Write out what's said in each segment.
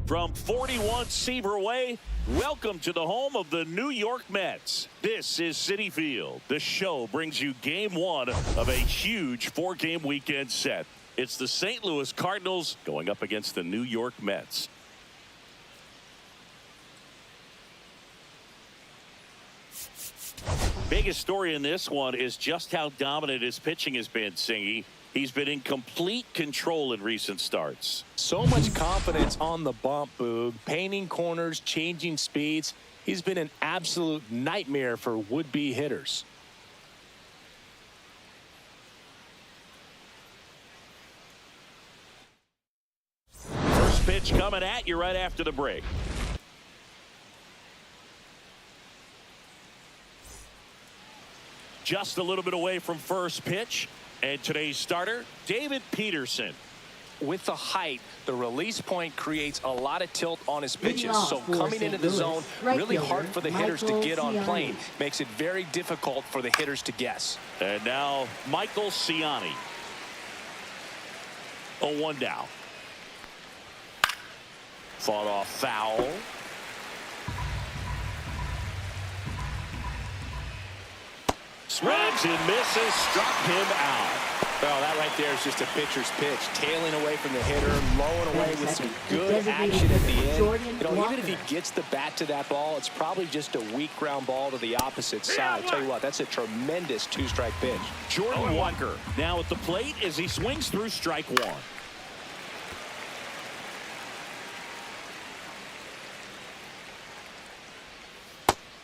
From 41 Seaver Way, welcome to the home of the New York Mets. This is Citi Field. The show brings you game one of a huge four-game weekend set. It's the St. Louis Cardinals going up against the New York Mets. Biggest story in this one is just how dominant his pitching has been, Singy. He's been in complete control in recent starts. So much confidence on the bump, Boog. Painting corners, changing speeds. He's been an absolute nightmare for would-be hitters. First pitch coming at you right after the break. Just a little bit away from first pitch. And today's starter, David Peterson. With the height, the release point creates a lot of tilt on his pitches. So coming into the zone, really hard for the hitters to get on plane. Makes it very difficult for the hitters to guess. And now Michael Ciani. 0-1 down. Fought off foul. Swings and misses, struck him out. Well, that right there is just a pitcher's pitch. Tailing away from the hitter, blowing away with some good action at the end. You know, even if he gets the bat to that ball, it's probably just a weak ground ball to the opposite side. I tell you what, that's a tremendous two-strike pitch. Jordan Walker now at the plate as he swings through strike one.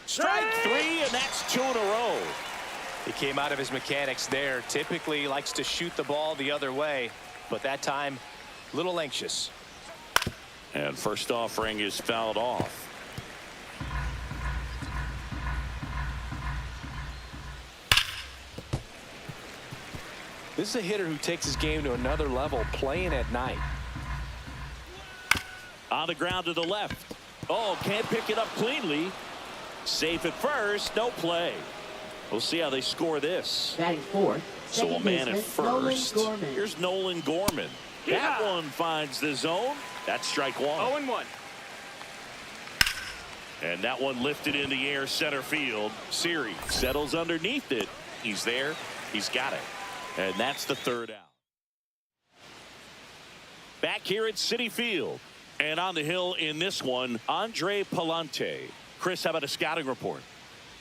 Strike three, and that's 2 in a row. He came out of his mechanics there. Typically likes to shoot the ball the other way, but that time a little anxious. And first offering is fouled off. This is a hitter who takes his game to another level, playing at night. On the ground to the left. Oh, can't pick it up cleanly. Safe at first, no play. We'll see how they score this. Batting fourth. So a man at first. Here's Nolan Gorman. That one finds the zone. That's strike one. 0-1. And that one lifted in the air center field. Siri settles underneath it. He's there. He's got it. And that's the third out. Back here at Citi Field. And on the hill in this one, Andre Palante. Chris, how about a scouting report?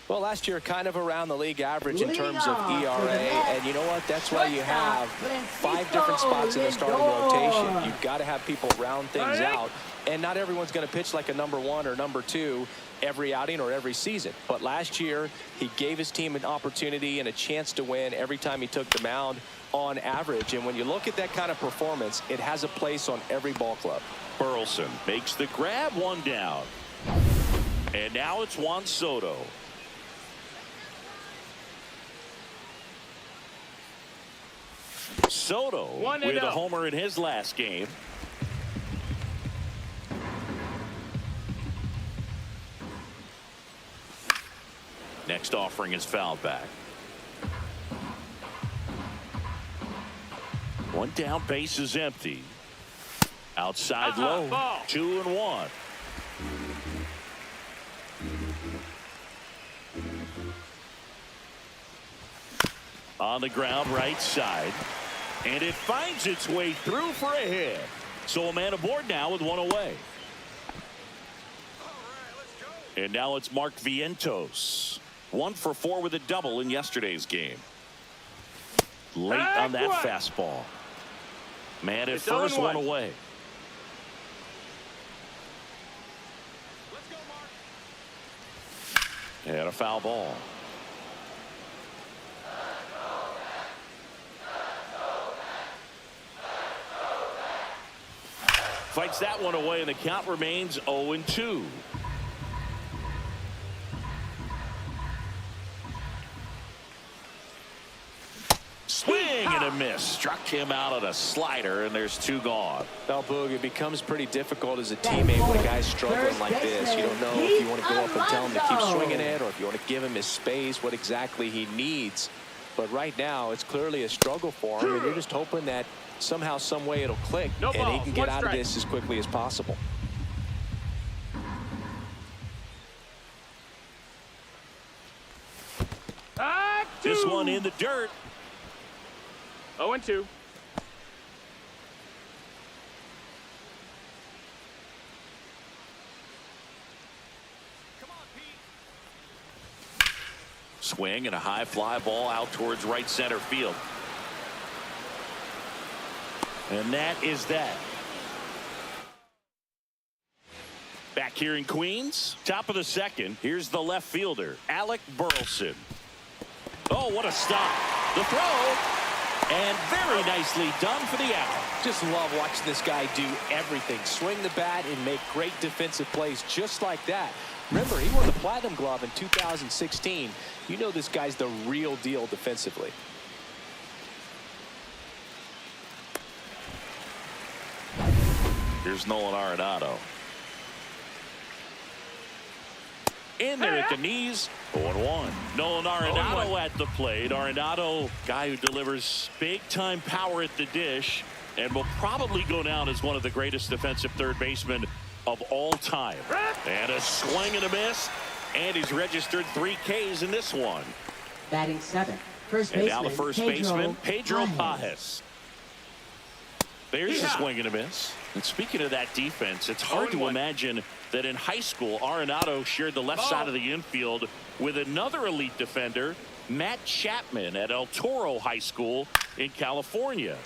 Well, last year kind of around the league average in terms of ERA, and you know what? That's why you have 5 different spots in the starting rotation. You've got to have people round things out, and not everyone's going to pitch like a number 1 or number 2 every outing or every season. But last year, he gave his team an opportunity and a chance to win every time he took the mound on average. And when you look at that kind of performance, it has a place on every ball club. Burleson makes the grab, 1 down. And now it's Juan Soto. Soto with a homer in his last game. Next offering is fouled back. 1 down, base is empty. Outside low. 2-1. On the ground, right side. And it finds its way through for a hit. So a man aboard now with 1 away. And now it's Mark Vientos. 1 for 4 with a double in yesterday's game. Late on that fastball. Man at first, 1 away. And a foul ball. Fights that one away, and the count remains 0-2. Swing and a miss. Struck him out on a slider, and there's 2 gone. Well, Boog, it becomes pretty difficult as a teammate when a guy's struggling like this. You don't know if you want to go up and tell him to keep swinging it, or if you want to give him his space, what exactly he needs. But right now, it's clearly a struggle for him, and you're just hoping that somehow, some way it'll click, and he can get out of this as quickly as possible. This one in the dirt. 0-2. Swing and a high fly ball out towards right center field. And that is that. Back here in Queens, top of the second. Here's the left fielder, Alec Burleson. Oh, what a stop. The throw. And very nicely done for the out. Just love watching this guy do everything. Swing the bat and make great defensive plays just like that. Remember, he won the Platinum Glove in 2016. You know this guy's the real deal defensively. Here's Nolan Arenado. In there at the knees. 0-1. Nolan Arenado at the plate. Arenado, guy who delivers big-time power at the dish and will probably go down as one of the greatest defensive third basemen of all time. And a swing and a miss. And he's registered 3 Ks in this one. Batting 7. First and baseman, now the first baseman, Pedro Pajes. There's a swing and a miss. And speaking of that defense, it's hard to imagine that in high school, Arenado shared the left side of the infield with another elite defender, Matt Chapman, at El Toro High School in California.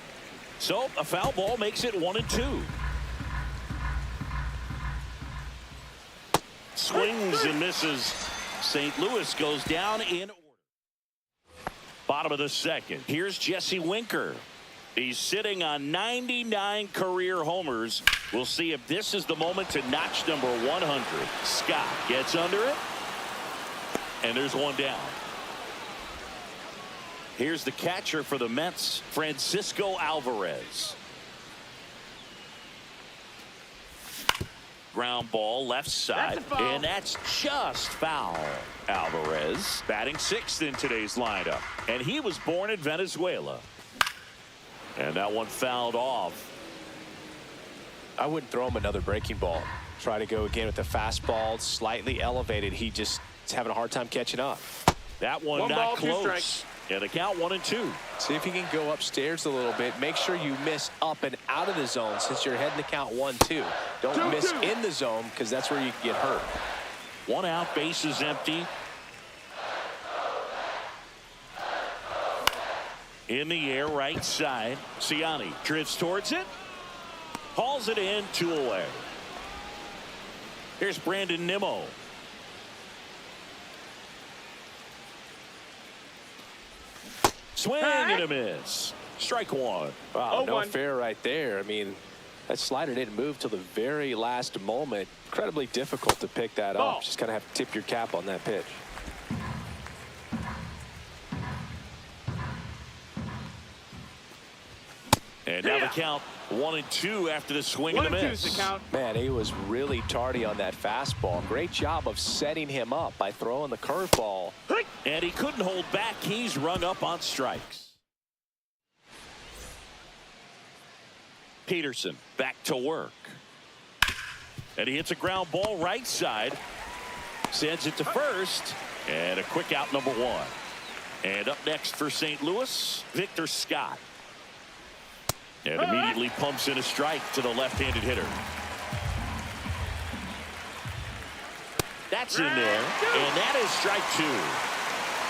So a foul ball makes it 1-2. Swings and misses. St. Louis goes down in order. Bottom of the second. Here's Jesse Winker. He's sitting on 99 career homers. We'll see if this is the moment to notch number 100. Scott gets under it. And there's one down. Here's the catcher for the Mets, Francisco Alvarez. Ground ball left side. And that's just foul. Alvarez batting 6th in today's lineup. And he was born in Venezuela. And that one fouled off. I wouldn't throw him another breaking ball. Try to go again with the fastball, slightly elevated. He just is having a hard time catching up. That one not close. And the count 1-2. See if he can go upstairs a little bit. Make sure you miss up and out of the zone since you're heading to count 1-2. Don't miss in the zone because that's where you can get hurt. 1 out, base is empty. In the air, right side. Ciani drifts towards it. Hauls it in, 2 away. Here's Brandon Nimmo. Swing and a miss. Strike 1. Wow, no fair right there. I mean, that slider didn't move till the very last moment. Incredibly difficult to pick that up. Just kind of have to tip your cap on that pitch. And now the count 1-2 after the swing and a miss. Man, he was really tardy on that fastball. Great job of setting him up by throwing the curveball. And he couldn't hold back. He's rung up on strikes. Peterson back to work. And he hits a ground ball right side. Sends it to first. And a quick out, number 1. And up next for St. Louis, Victor Scott. And immediately pumps in a strike to the left-handed hitter. That's in there. And that is strike 2.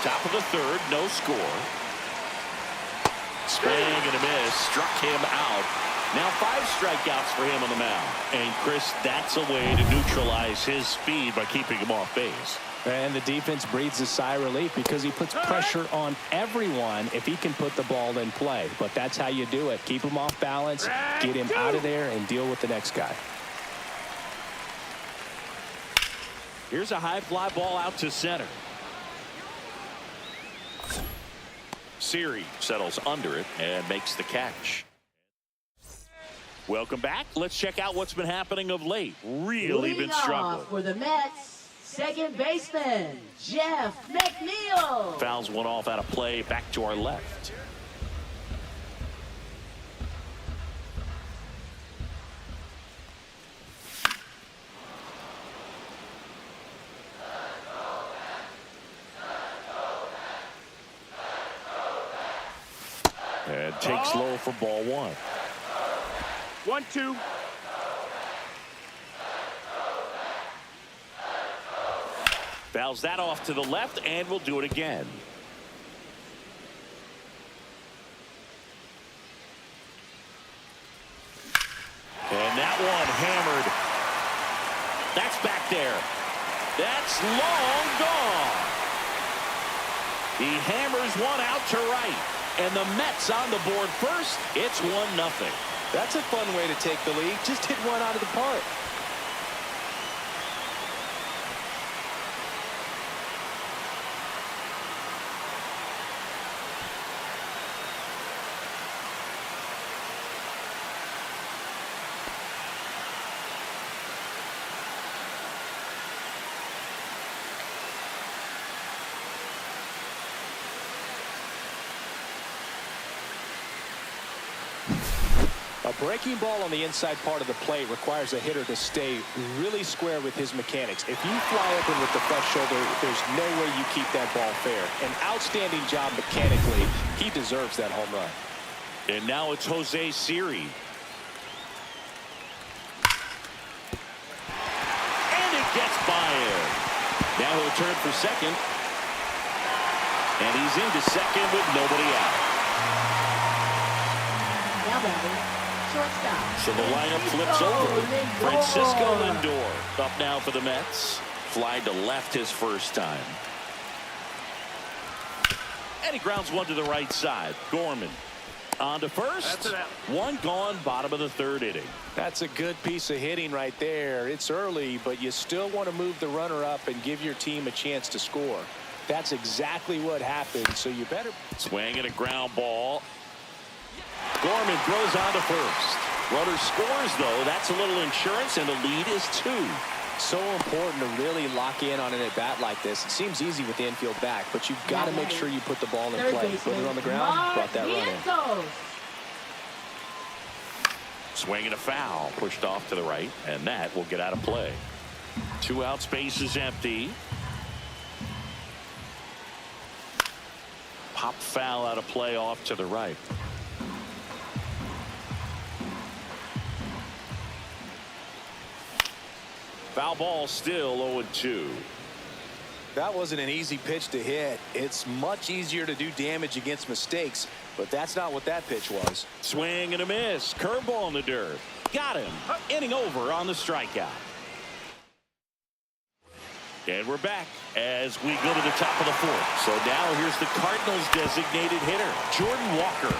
Top of the third, no score. Swing and a miss. Struck him out. Now 5 strikeouts for him on the mound. And Chris, that's a way to neutralize his speed by keeping him off base. And the defense breathes a sigh of relief because he puts pressure on everyone if he can put the ball in play. But that's how you do it. Keep him off balance, get him out of there, and deal with the next guy. Here's a high fly ball out to center. Siri settles under it and makes the catch. Welcome back. Let's check out what's been happening of late. Really been struggling. For the Mets. Second baseman, Jeff McNeil. Fouls one off out of play, back to our left. And takes low for ball one. 1-2. Fouls that off to the left, and we'll do it again. And that one hammered. That's back there. That's long gone. He hammers one out to right. And the Mets on the board first. It's 1-0. That's a fun way to take the lead. Just hit one out of the park. A breaking ball on the inside part of the plate requires a hitter to stay really square with his mechanics. If you fly open with the left shoulder, there's no way you keep that ball fair. An outstanding job mechanically. He deserves that home run. And now it's Jose Siri. And it gets by him. Now he'll turn for second. And he's into second with nobody out. Now batting, shortstop. So the lineup flips over. Francisco Lindor up now for the Mets. Fly to left his first time. And he grounds one to the right side. Gorman on to first. One gone, bottom of the third inning. That's a good piece of hitting right there. It's early, but you still want to move the runner up and give your team a chance to score. That's exactly what happened, so you better. Swing and a ground ball. Gorman throws on to first. Runner scores, though. That's a little insurance, and the lead is 2. So important to really lock in on an at-bat like this. It seems easy with the infield back, but you've got to make sure you put the ball in play. Put it on the ground, brought that run in. Swing and a foul. Pushed off to the right, and that will get out of play. 2 out, space is empty. Pop foul out of play off to the right. Foul ball still 0-2. That wasn't an easy pitch to hit. It's much easier to do damage against mistakes, but that's not what that pitch was. Swing and a miss. Curveball in the dirt. Got him. Inning over on the strikeout. And we're back as we go to the top of the 4th. So now here's the Cardinals designated hitter, Jordan Walker.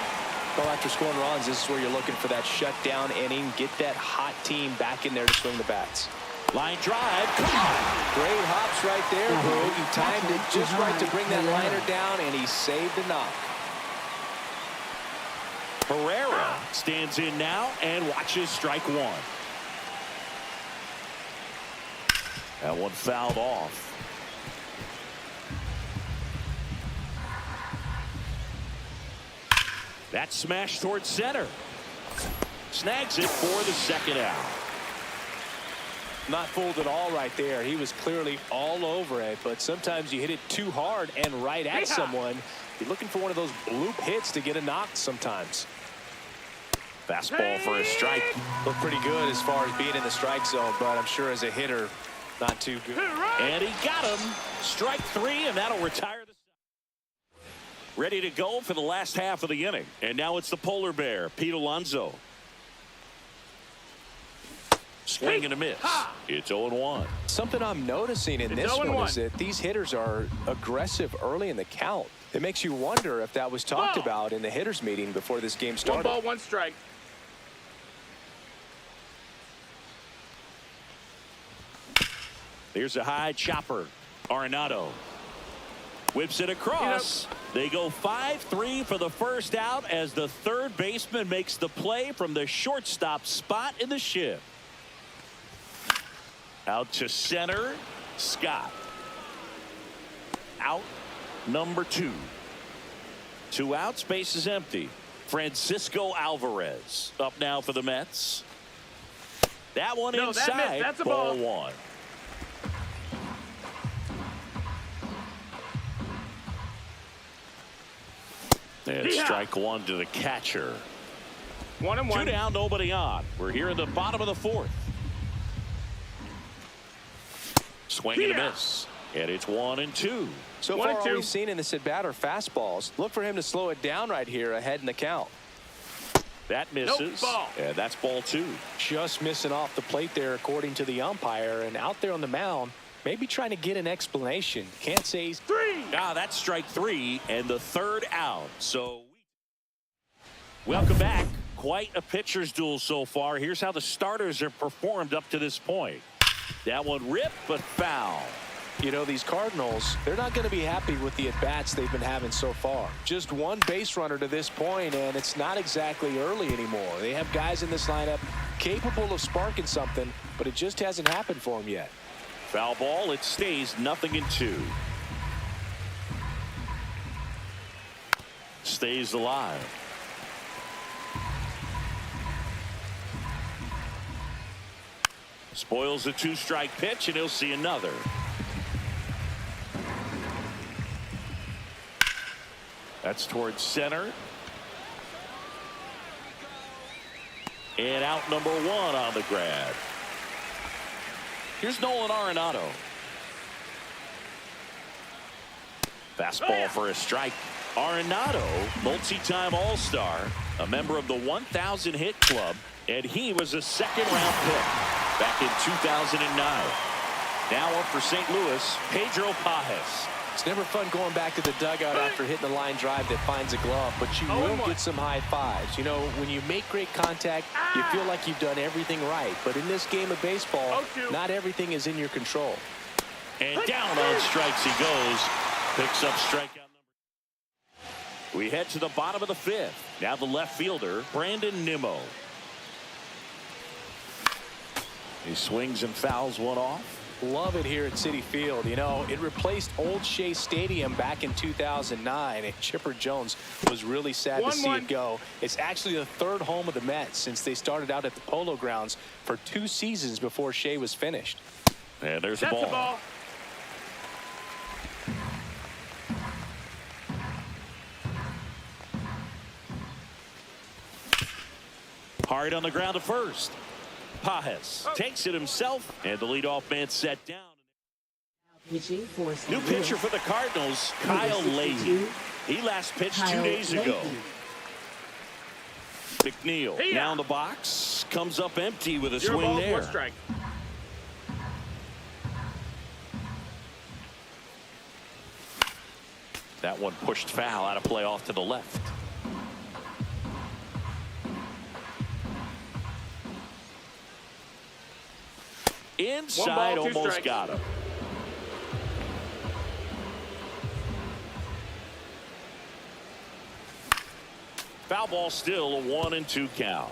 Well, after scoring runs, this is where you're looking for that shutdown inning. Get that hot team back in there to swing the bats. Line drive. Come on. Great hops right there, Boog. He timed it just right to bring that liner down, and he saved the knock. Herrera stands in now and watches strike one. That one fouled off. That smash towards center. Snags it for the second out. Not fooled at all right there. He was clearly all over it, but sometimes you hit it too hard and right at someone. You're looking for one of those bloop hits to get a knock sometimes. Fastball for a strike. Looked pretty good as far as being in the strike zone, but I'm sure as a hitter, not too good. And he got him. Strike 3, and that'll retire the. Ready to go for the last half of the inning. And now it's the polar bear, Pete Alonso. Swing and a miss. It's 0-1. Something I'm noticing in this one is that these hitters are aggressive early in the count. It makes you wonder if that was talked about in the hitters meeting before this game started. 1 ball, 1 strike. Here's a high chopper. Arenado whips it across. They go 5-3 for the first out as the third baseman makes the play from the shortstop spot in the shift. Out to center. Scott. Out number 2. 2 outs. Base is empty. Francisco Alvarez up now for the Mets. That one inside. That's a ball ball. 1. And strike one to the catcher. 1-1. 2 down, nobody on. We're here in the bottom of the 4th. Swing and a miss. And it's 1-2. So far, all we've seen in this at-bat are fastballs. Look for him to slow it down right here ahead in the count. That misses. Ball. And that's ball 2. Just missing off the plate there, according to the umpire. And out there on the mound, maybe trying to get an explanation. Can't say he's... 3. That's strike 3 and the 3rd out. So welcome back. Quite a pitcher's duel so far. Here's how the starters have performed up to this point. That one ripped, but foul. You know, these Cardinals, they're not going to be happy with the at-bats they've been having so far. Just one base runner to this point, and it's not exactly early anymore. They have guys in this lineup capable of sparking something, but it just hasn't happened for them yet. Foul ball. It stays 0-2. Stays alive. Spoils a 2-strike pitch, and he'll see another. That's towards center. And out number 1 on the grab. Here's Nolan Arenado. Fastball for a strike. Arenado, multi-time All-Star, a member of the 1,000 hit club, and he was a 2nd-round pick back in 2009. Now up for St. Louis, Pedro Pajes. It's never fun going back to the dugout after hitting the line drive that finds a glove, but you will get some high fives. You know, when you make great contact, you feel like you've done everything right. But in this game of baseball, not everything is in your control. And down on strikes he goes. Picks up strikeout number. We head to the bottom of the 5th. Now the left fielder, Brandon Nimmo. He swings and fouls one off. Love it here at Citi Field. You know, it replaced Old Shea Stadium back in 2009, and Chipper Jones was really sad to see it go. It's actually the 3rd home of the Mets since they started out at the Polo Grounds for 2 seasons before Shea was finished. And there's the ball. Hard on the ground to first. Pajes takes it himself, and the leadoff man set down. New pitcher for the Cardinals, Kyle Leahy. He last pitched 2 days ago. McNeil now in the box, comes up empty with a swing there. Strike. That one pushed foul, out of play off to the left. Inside, almost got him. Foul ball, still a 1-2 count.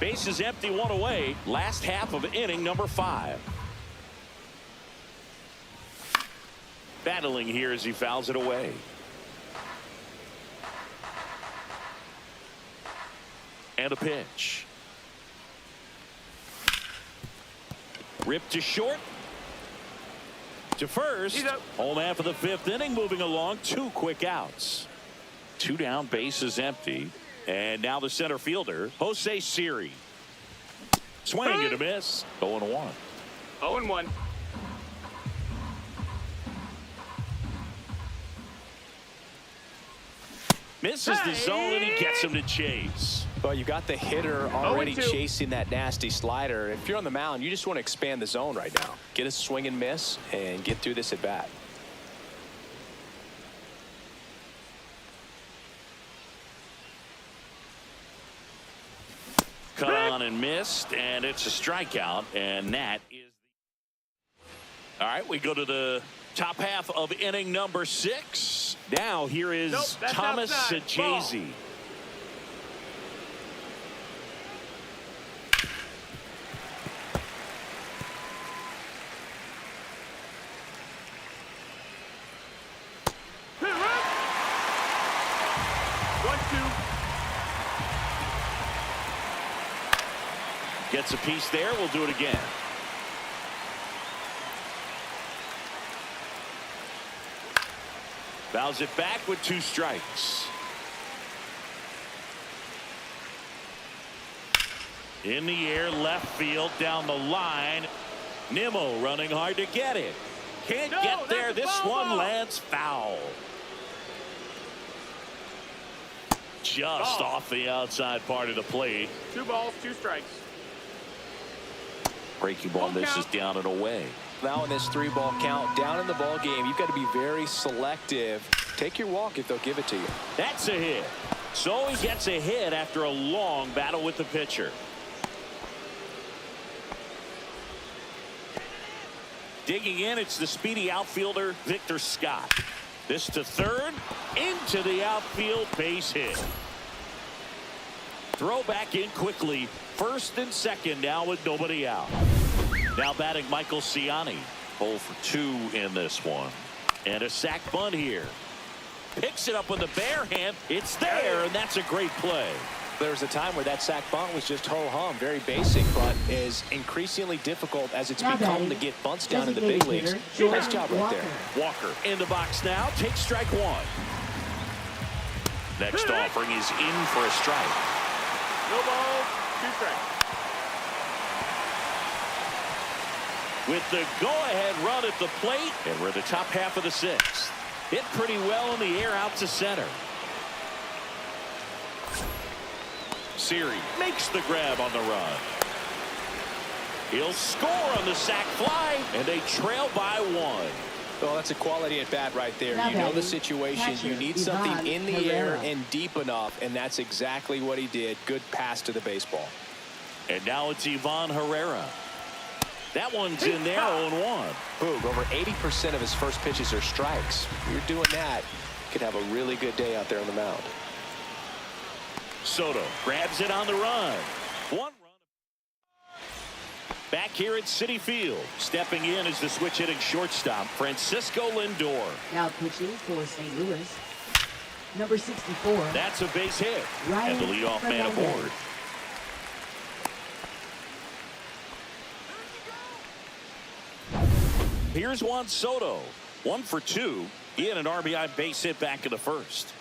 Base is empty, 1 away. Last half of inning number 5. Battling here as he fouls it away. And a pitch. Ripped to short. To first. Home half of the 5th inning, moving along. 2 quick outs. 2 down, base is empty. And now the center fielder, Jose Siri. Swing and a miss. 0-1. 0-1. Misses the zone, and he gets him to chase. Well, you got the hitter already chasing that nasty slider. If you're on the mound, you just want to expand the zone right now. Get a swing and miss and get through this at bat. Cut on and missed, and it's a strikeout, and that is the... All right, we go to the top half of inning number 6. Now here is Thomas Sajazi. Gets a piece there. We'll do it again. Fouls it back with 2 strikes. In the air, left field, down the line. Nimmo running hard to get it. Can't get there. This one lands foul. Just off the outside part of the plate. 2 balls, 2 strikes. Breaking ball misses down and away. Now in this 3-ball count, down in the ball game, you've got to be very selective. Take your walk if they'll give it to you. That's a hit. So he gets a hit after a long battle with the pitcher. Digging in, it's the speedy outfielder, Victor Scott. This to third, into the outfield, base hit. Throw back in quickly. First and second now with nobody out. Now batting Michael Ciani. 0 for 2 in this one. And a sac bunt here. Picks it up with a bare hand. It's there, and that's a great play. There was a time where that sac bunt was just ho-hum, very basic, but is increasingly difficult as it's become to get bunts down in the big leagues. Nice job right there. Walker in the box now. Takes strike 1. Next offering is in for a strike. No balls, 2 strikes. With the go-ahead run at the plate, and we're the top half of the 6th. Hit pretty well in the air out to center. Siri makes the grab on the run. He'll score on the sac fly, and they trail by 1. Well, that's a quality at bat right there. You know the situation. You need something in the air and deep enough, and that's exactly what he did. Good pass to the baseball. And now it's Ivan Herrera. That one's in there, 0-1. Boog, over 80% of his first pitches are strikes. If you're doing that, you could have a really good day out there on the mound. Soto grabs it on the run. 1 run. Back here at Citi Field. Stepping in is the switch hitting shortstop, Francisco Lindor. Now pitching for St. Louis, number 64. That's a base hit. And the leadoff man aboard. Here's Juan Soto. 1 for 2. He had an RBI base hit back in the first.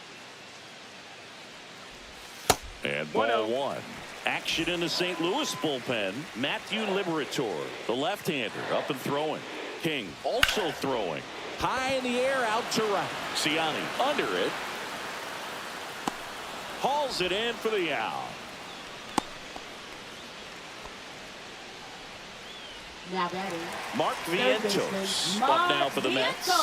And ball 1. Action in the St. Louis bullpen. Matthew Liberatore, the left-hander, up and throwing. King also throwing. High in the air, out to right. Ciani under it. Hauls it in for the out. Now batting, Mark Vientos up now for the Mets.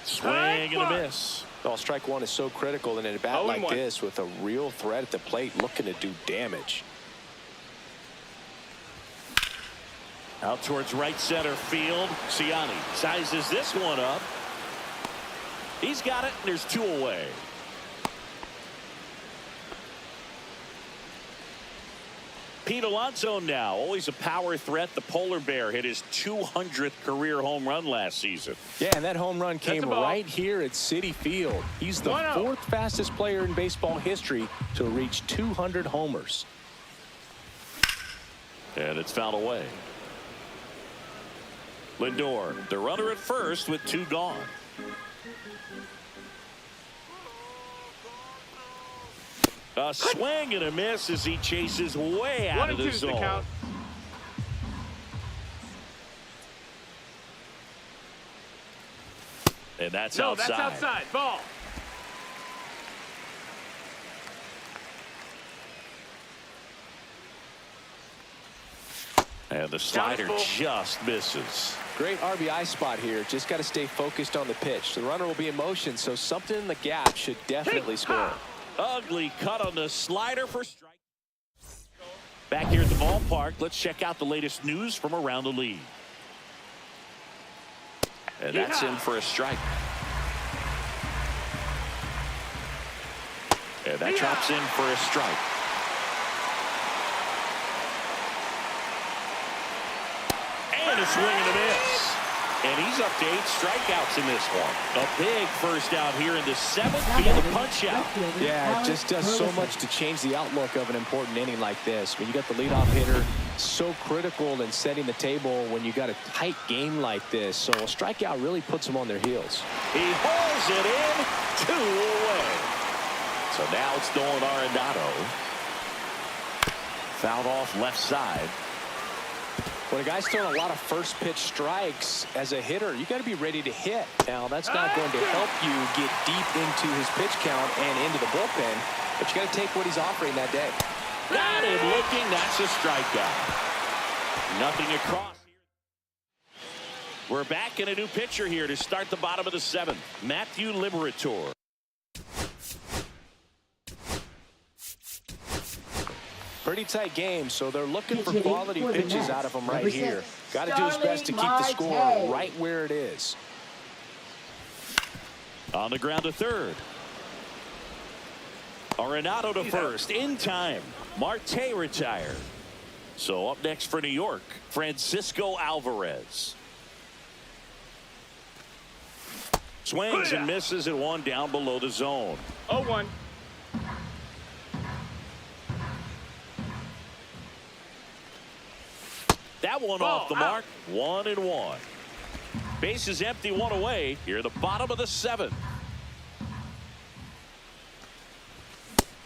Swing and a miss. Well, strike 1 is so critical in a bat like this with a real threat at the plate looking to do damage. Out towards right center field. Ciani sizes this one up. He's got it, and there's 2 away. Pete Alonso now, always a power threat. The polar bear hit his 200th career home run last season. Yeah, and that home run came right here at Citi Field. He's the 4th fastest player in baseball history to reach 200 homers. And it's fouled away. Lindor, the runner at first with 2 gone. A swing and a miss as he chases way out of the zone. Count. And that's outside. That's outside. Ball. And the slider just misses. Great RBI spot here. Just got to stay focused on the pitch. The runner will be in motion, so something in the gap should definitely score. Ugly cut on the slider for strike. Back here at the ballpark, let's check out the latest news from around the league. And that's in for a strike. And that drops in for a strike. And a swing and a miss. And he's up to 8 strikeouts in this one. A big first out here in the 7th via the punch out. Yeah, it just does so much to change the outlook of an important inning like this. When you got the leadoff hitter, so critical in setting the table when you got a tight game like this. So a strikeout really puts them on their heels. He hauls it in, 2 away. So now it's Nolan Arenado. Fouled off left side. When a guy's throwing a lot of first pitch strikes as a hitter, you got to be ready to hit. Now, that's not going to help you get deep into his pitch count and into the bullpen, but you got to take what he's offering that day. Got him looking. That's a strikeout. Nothing across. We're back in a new pitcher here to start the bottom of the 7th. Matthew Liberatore. Pretty tight game, so they're looking for quality pitches out of him right here. Got to do his best to keep the score right where it is. On the ground to third. Arenado to first in time. Marte retired. So up next for New York, Francisco Alvarez. Swings and misses at 1 down below the zone. 0-1. That one off the mark. 1-1. Base is empty, 1 away. Here at the bottom of the 7th.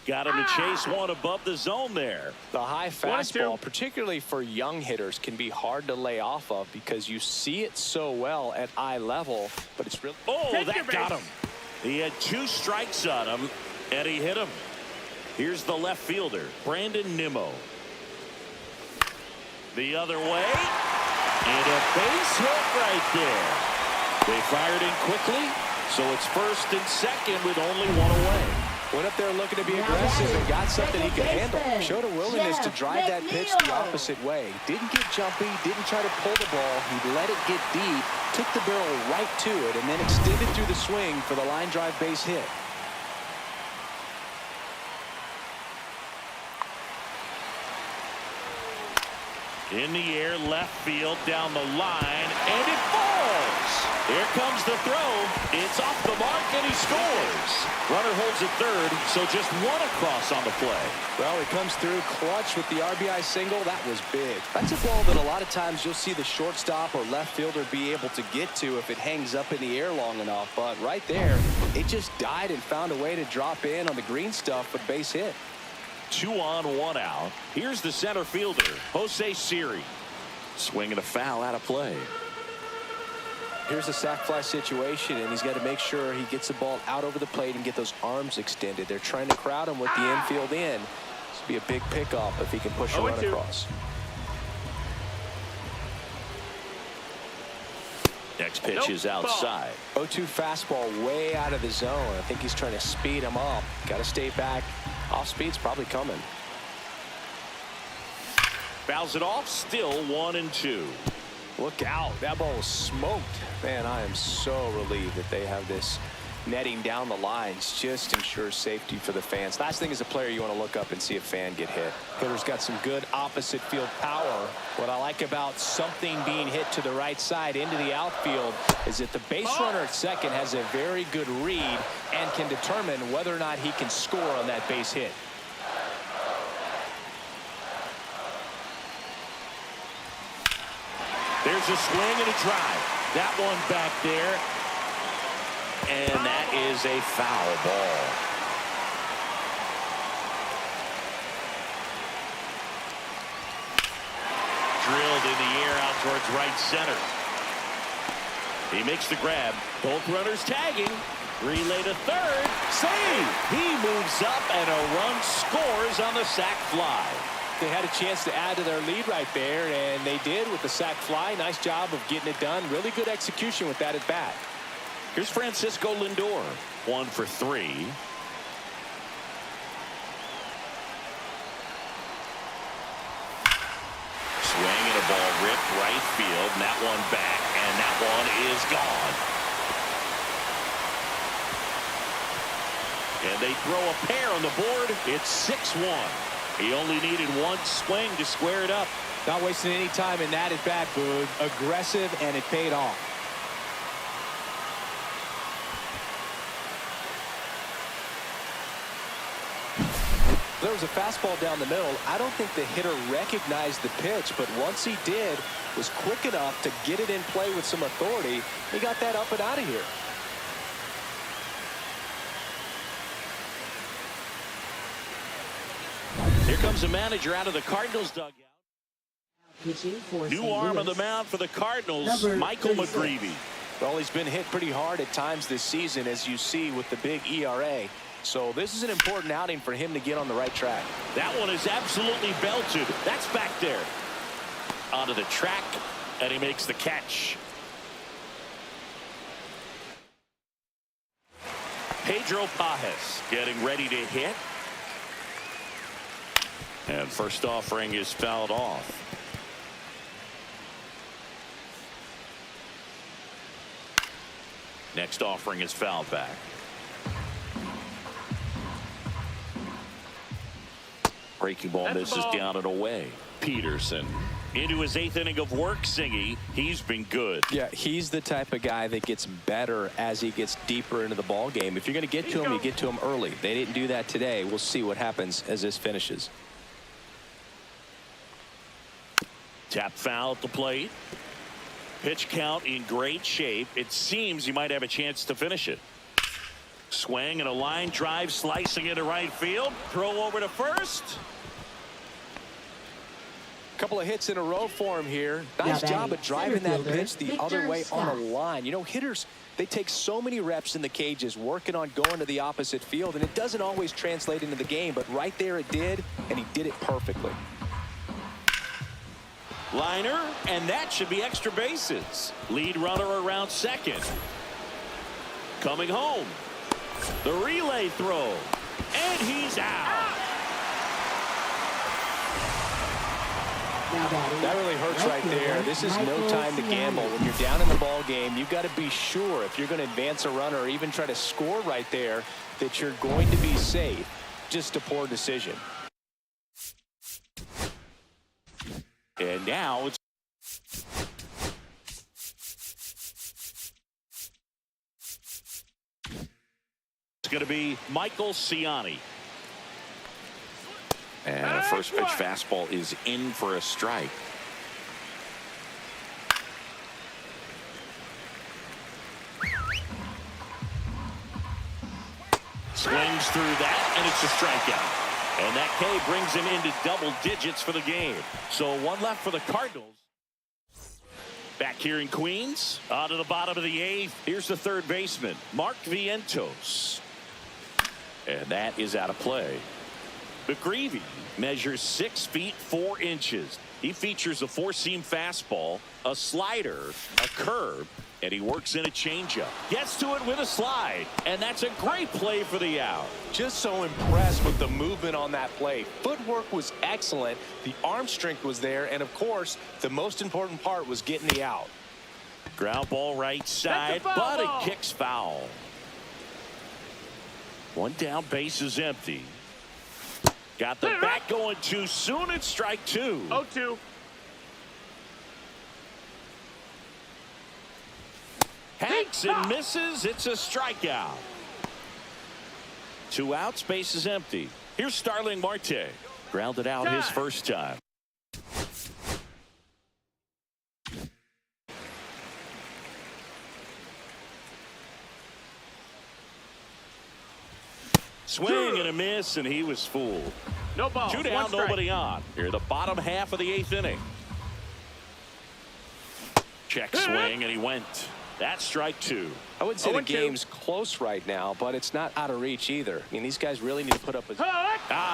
Got him to chase one above the zone there. The high fastball, particularly for young hitters, can be hard to lay off of because you see it so well at eye level, but it's really... Oh, that got him. He had 2 strikes on him, and he hit him. Here's the left fielder, Brandon Nimmo. The other way, and a base hit right there. They fired in quickly, so it's first and second with only 1 away. Went up there looking to be aggressive and got something he could handle. Showed a willingness to drive that pitch the opposite way. Didn't get jumpy, didn't try to pull the ball. He let it get deep, took the barrel right to it, and then extended through the swing for the line drive base hit. In the air, left field, down the line, and it falls. Here comes the throw. It's off the mark, and he scores. Runner holds at third, so just 1 across on the play. Well, he comes through clutch with the RBI single. That was big. That's a ball that a lot of times you'll see the shortstop or left fielder be able to get to if it hangs up in the air long enough. But right there, it just died and found a way to drop in on the green stuff with base hit. 2 on, 1 out. Here's the center fielder, Jose Siri. Swinging a foul out of play. Here's a sac fly situation, and he's got to make sure he gets the ball out over the plate and get those arms extended. They're trying to crowd him with the infield in. This will be a big pickoff if he can push a run across. Next pitch is outside. 0-2 fastball way out of the zone. I think he's trying to speed him up. Got to stay back. Off speed's probably coming. Fouls it off. Still 1-2. Look out. That ball was smoked. Man, I am so relieved that they have this netting down the lines. Just ensures safety for the fans. Last thing as a player, you want to look up and see a fan get hit. Hitter's got some good opposite field power. What I like about something being hit to the right side into the outfield is that the base runner at second has a very good read and can determine whether or not he can score on that base hit. There's a swing and a drive. That one back there. And that is a foul ball. Drilled in the air out towards right center. He makes the grab. Both runners tagging. Relay to third. Save. He moves up and a run scores on the sac fly. They had a chance to add to their lead right there, and they did with the sac fly. Nice job of getting it done. Really good execution with that at bat. Here's Francisco Lindor. 1 for 3. Swing and a ball ripped right field, and that one back, and that one is gone. And they throw a pair on the board. It's 6-1. He only needed 1 swing to square it up. Not wasting any time in that at bat, Boog. Aggressive, and it paid off. was a fastball down the middle. I don't think the hitter recognized the pitch, but once he did, was quick enough to get it in play with some authority. He got that up and out of here. Here comes the manager out of the Cardinals dugout. Pitching for New St. arm Louis. of the mound for the Cardinals, Number Michael 36. McGreevy. Well, he's been hit pretty hard at times this season, as you see with the big ERA. So this is an important outing for him to get on the right track. That one is absolutely belted. That's back there. Onto the track, and he makes the catch. Pedro Pajes getting ready to hit. And first offering is fouled off. Next offering is fouled back. Breaking ball That's misses ball. down and away. Peterson into his 8th inning of work. Singy, he's been good. Yeah, he's the type of guy that gets better as he gets deeper into the ball game. If you're going to get to him, you get to him early. They didn't do that today. We'll see what happens as this finishes. Tap foul at the plate. Pitch count in great shape. It seems he might have a chance to finish it. Swing and a line drive slicing into right field. Throw over to first. Couple of hits in a row for him here. Nice Now job batting of driving that center pitch the fielder, other way Victor on a Scott. line. You know, hitters, they take so many reps in the cages working on going to the opposite field, and it doesn't always translate into the game, but right there it did, and he did it perfectly. Liner, and that should be extra bases. Lead runner around second. Coming home. The relay throw. And he's out. Now batting That really hurts right there. fielder, This is no Michael time to Ciani. gamble. When you're down in the ball game, you've got to be sure if you're going to advance a runner or even try to score right there that you're going to be safe. Just a poor decision. And now it's going to be Michael Ciani. And a first pitch fastball is in for a strike. Swings through that, and it's a strikeout. And that K brings him into double digits for the game. So one left for the Cardinals. Back here in Queens, on to the bottom of the 8th. Here's the third baseman, Mark Vientos. And that is out of play. McGreevy measures 6 feet 4 inches. He features a four-seam fastball, a slider, a curve, and he works in a changeup. Gets to it with a slide, and that's a great play for the out. Just so impressed with the movement on that play. Footwork was excellent. The arm strength was there. And, of course, the most important part was getting the out. Ground ball right side, foul but ball. it kicks foul. One down, base is empty. Got the bat going too soon. It's strike 2. 0-2. Hanks and misses. It's a strikeout. 2 outs, base is empty. Here's Starling Marte. Grounded out his first time. Swing and a miss, and he was fooled. No balls. 2 1 down, strike. nobody on. Here, the bottom half of the 8th inning. Check swing, and he went. That's strike 2. I would say the 0-2. game's close right now, but it's not out of reach either. I mean, these guys really need to put up a...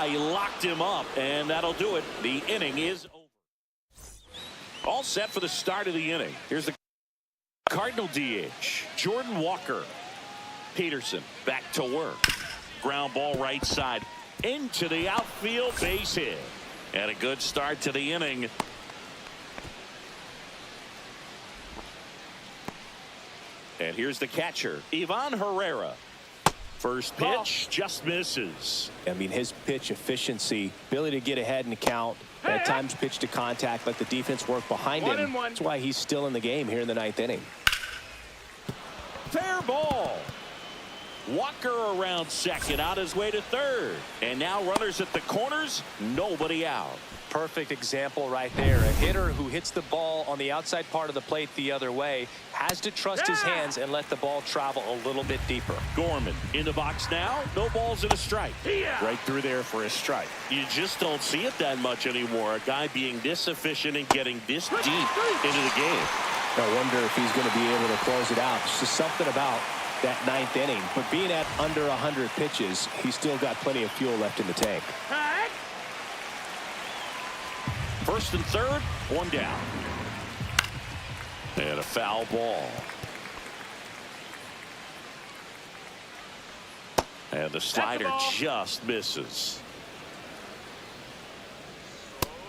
He locked him up, and that'll do it. The inning is over. All set for the start of the inning. Here's the Cardinal DH, Jordan Walker. Peterson back to work. Ground ball right side into the outfield, base hit. And a good start to the inning. And here's the catcher, Ivan Herrera. First pitch just misses. I mean, his pitch efficiency, ability to get ahead and count, at times pitch to contact, let the defense work behind him. 1-1. That's why he's still in the game here in the 9th inning. Fair ball. Walker around second, on his way to third. And now runners at the corners, nobody out. Perfect example right there. A hitter who hits the ball on the outside part of the plate the other way has to trust his hands and let the ball travel a little bit deeper. Gorman in the box now. No balls and a strike. Right through there for a strike. You just don't see it that much anymore. A guy being this efficient and getting this deep into the game. I wonder if he's going to be able to close it out. It's just something about that ninth inning. But being at under 100 pitches, he's still got plenty of fuel left in the tank. First and third, one down. And a foul ball. And the slider just misses.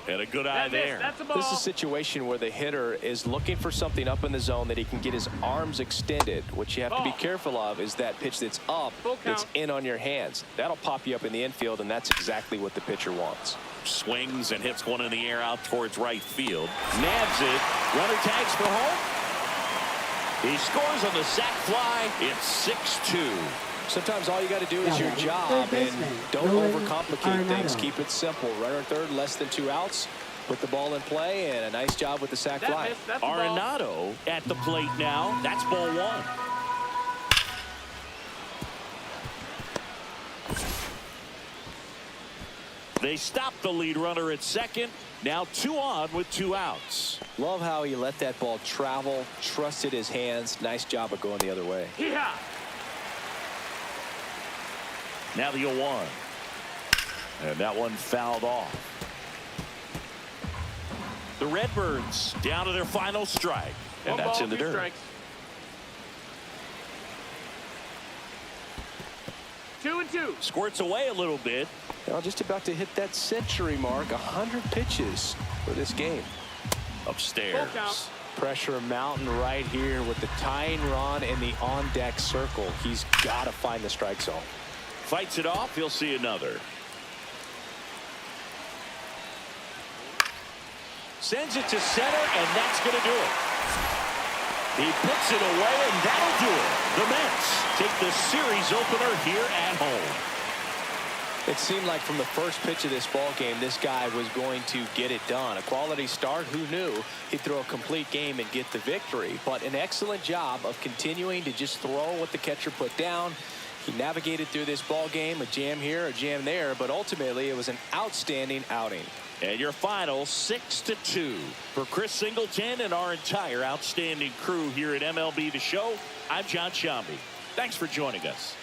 And a good eye there. This is a situation where the hitter is looking for something up in the zone that he can get his arms extended. What you have to be careful of is that pitch that's up, that's in on your hands. That'll pop you up in the infield, and that's exactly what the pitcher wants. Swings and hits one in the air out towards right field. Nabs it. Runner tags for home. He scores on the sac fly. It's 6-2. Sometimes all you got to do is your job and don't overcomplicate things. Keep it simple. Runner third, less than 2 outs. Put the ball in play, and a nice job with the sac fly. Arenado at the plate now. That's ball one. They stop the lead runner at second. Now 2 on with 2 outs. Love how he let that ball travel, trusted his hands. Nice job of going the other way. Now the 0-1. And that one fouled off. The Redbirds down to their final strike. And that's in the dirt. Strikes. 2-2. Squirts away a little bit. Now just about to hit that century mark. 100 pitches for this game. Upstairs. Pressure mountain right here with the tying run in the on-deck circle. He's got to find the strike zone. Fights it off. He'll see another. Sends it to center, and that's going to do it. He puts it away, and that'll do it. The Mets take the series opener here at home. It seemed like from the first pitch of this ball game, this guy was going to get it done. A quality start. Who knew he'd throw a complete game and get the victory? But an excellent job of continuing to just throw what the catcher put down. He navigated through this ball game, a jam here, a jam there, but ultimately it was an outstanding outing. And your final 6-2 for Chris Singleton and our entire outstanding crew here at MLB The Show. I'm John Shambi. Thanks for joining us.